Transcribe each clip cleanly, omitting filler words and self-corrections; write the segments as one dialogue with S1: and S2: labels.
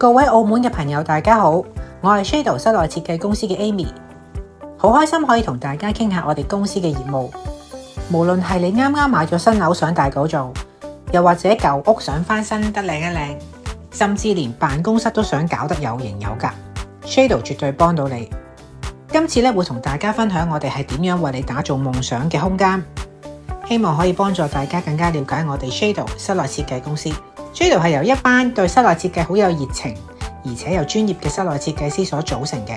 S1: 各位澳門嘅朋友大家好，我係 Shadow 室內設計公司嘅 Amy， 好開心可以同大家傾下我哋公司嘅業務。無論係你啱啱買咗新樓想大改造，又或者舊屋想翻新得靚一靚，甚至連辦公室都想搞得有型有格， Shadow 絕對幫到你。今次會同大家分享我哋係點樣為你打造夢想嘅空間，希望可以幫助大家更加了解我哋 Shadow 室內設計公司。Shadow 係由一班對室內設計好有熱情，而且有專業嘅室內設計師所組成嘅。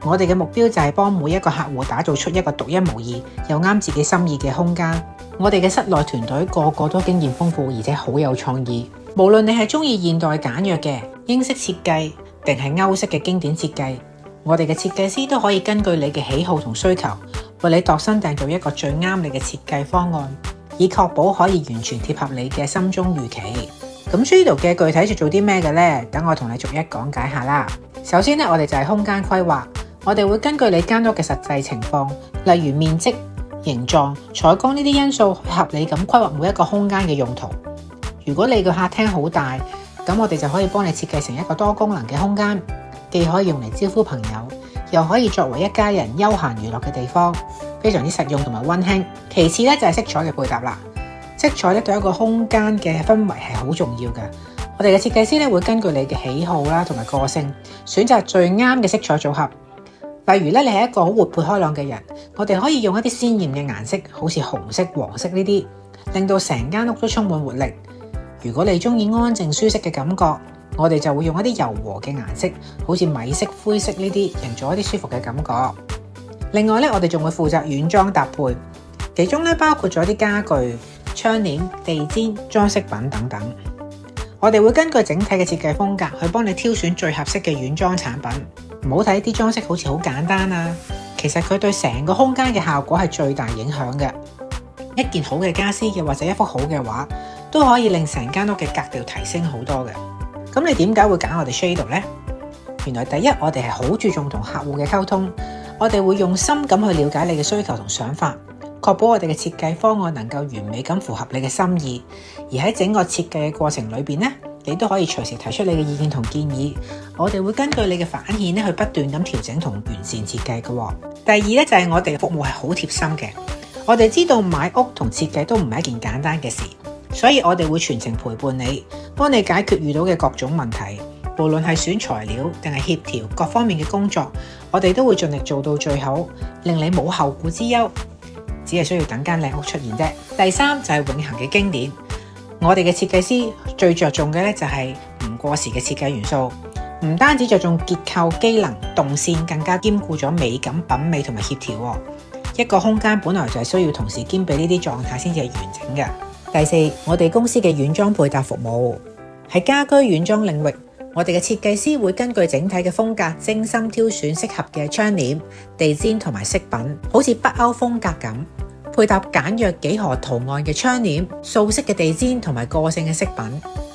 S1: 我哋嘅目標就係幫每一個客戶打造出一個獨一無二又啱自己心意嘅空間。我哋嘅室內團隊個個都經驗豐富，而且好有創意。無論你係中意現代簡約嘅英式設計，定係歐式嘅經典設計，我哋嘅設計師都可以根據你嘅喜好同需求，為你度身訂造一個最啱你嘅設計方案，以確保可以完全貼合你嘅心中預期。咁 Shadow 嘅具體做啲咩嘅呢？等我同你逐一講解下啦。首先我哋就係空間規劃，我哋會根據你間屋嘅實際情況，例如面積、形狀、採光呢啲因素，合理咁規劃每一個空間嘅用途。如果你個客廳好大，咁我哋就可以幫你設計成一個多功能嘅空間，既可以用嚟招呼朋友，又可以作為一家人休閒娛樂嘅地方，非常之實用同埋溫馨。其次就係色彩嘅配搭啦。色彩對一個空間嘅氛圍係好重要嘅。我哋嘅設計師會根據你嘅喜好啦同埋個性，選擇最啱嘅色彩組合。例如你係一個好活潑開朗嘅人，我哋可以用一啲鮮豔嘅顏色，好似紅色、黃色呢啲，令到成間屋都充滿活力。如果你中意安靜舒適嘅感覺，我哋就會用一啲柔和嘅顏色，好似米色、灰色呢啲，營造一啲舒服嘅感覺。另外我哋仲會負責軟裝搭配，其中包括咗啲家具、窗簾、地氈、裝飾品等等。我哋會根據整體嘅設計風格去幫你挑選最合適嘅軟裝產品。唔好睇啲裝飾好似好簡單啊，其實佢對成個空間嘅效果係最大影響嘅。一件好嘅家私，又或者一幅好嘅畫，都可以令成間屋嘅格調提升好多嘅。咁你點解會揀我哋 Shadow 呢？原來第一，我哋係好注重同客戶嘅溝通，我哋會用心咁去了解你嘅需求同想法，確保我哋嘅設計方案能夠完美咁符合你嘅心意。而喺整個設計嘅過程裏邊你都可以隨時提出你嘅意見同建議，我哋會根據你嘅反應去不斷咁調整同完善設計嘅。第二就係我哋嘅服務係好貼心嘅，我哋知道買屋同設計都唔係一件簡單嘅事，所以我哋會全程陪伴你，幫你解決遇到嘅各種問題，無論係選材料定係協調各方面嘅工作，我哋都會盡力做到最好，令你冇後顧之憂，只係需要等間靚屋出現啫。第三就係永恆嘅經典，我哋嘅設計師最着重嘅就係唔過時嘅設計元素，唔單止着重結構機能動線，更加兼顧咗美感、品味同埋協調。一個空間本來就係需要同時兼備呢啲狀態先至係完整嘅。第四，我哋公司嘅軟裝配搭服務喺家居軟裝領域，我哋嘅設計師會根據整體嘅風格精心挑選適合嘅窗簾、地氈同埋飾品，好似北歐風格咁，配搭簡約幾何圖案嘅窗簾、素色嘅地氈同埋個性嘅飾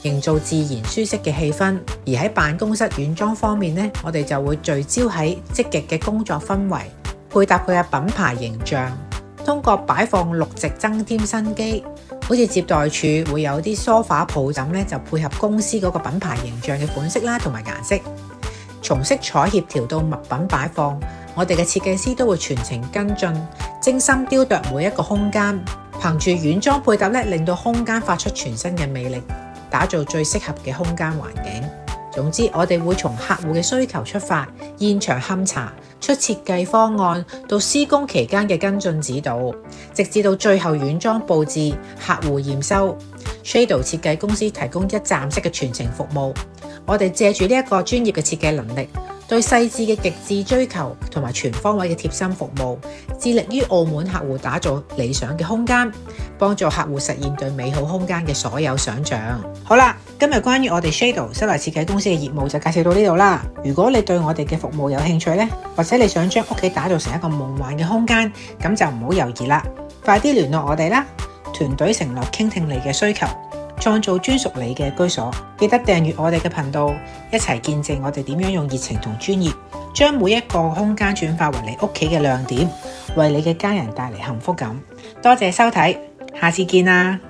S1: 品，營造自然舒適嘅氣氛。而喺辦公室軟裝方面我哋就會聚焦喺積極嘅工作氛圍，配搭佢嘅品牌形象，通過擺放綠植增添生機。好似接待處會有啲梳化抱枕就配合公司嗰個品牌形象嘅款式啦同埋顏色。從色彩協調到物品擺放，我哋嘅設計師都會全程跟進，精心雕琢每一個空間，憑住軟裝配搭令到空間發出全新嘅魅力，打造最適合嘅空間環境。總之，我哋會從客戶嘅需求出發，現場勘查，出設計方案，到施工期間嘅跟進指導，直至到最後軟裝佈置、客戶驗收。Shadow 設計公司提供一站式嘅全程服務。我哋借住呢一個專業嘅設計能力，對細緻嘅極致追求同埋全方位嘅貼心服務，致力於澳門客戶打造理想嘅空間，幫助客戶實現對美好空間嘅所有想像。好啦，今日關於我哋 Shadow 室內設計公司嘅業務就介紹到呢度啦。如果你對我哋嘅服務有興趣或者你想將屋企打造成一個夢幻嘅空間，咁就唔好猶豫啦，快啲聯絡我哋啦！團隊承諾傾聽你嘅需求，創造專屬你嘅居所。記得訂閱我哋嘅頻道，一齊見證我哋點樣用熱情同專業，將每一個空間轉化為你屋企嘅亮點，為你嘅家人帶嚟幸福感。多謝收睇，下次見啦！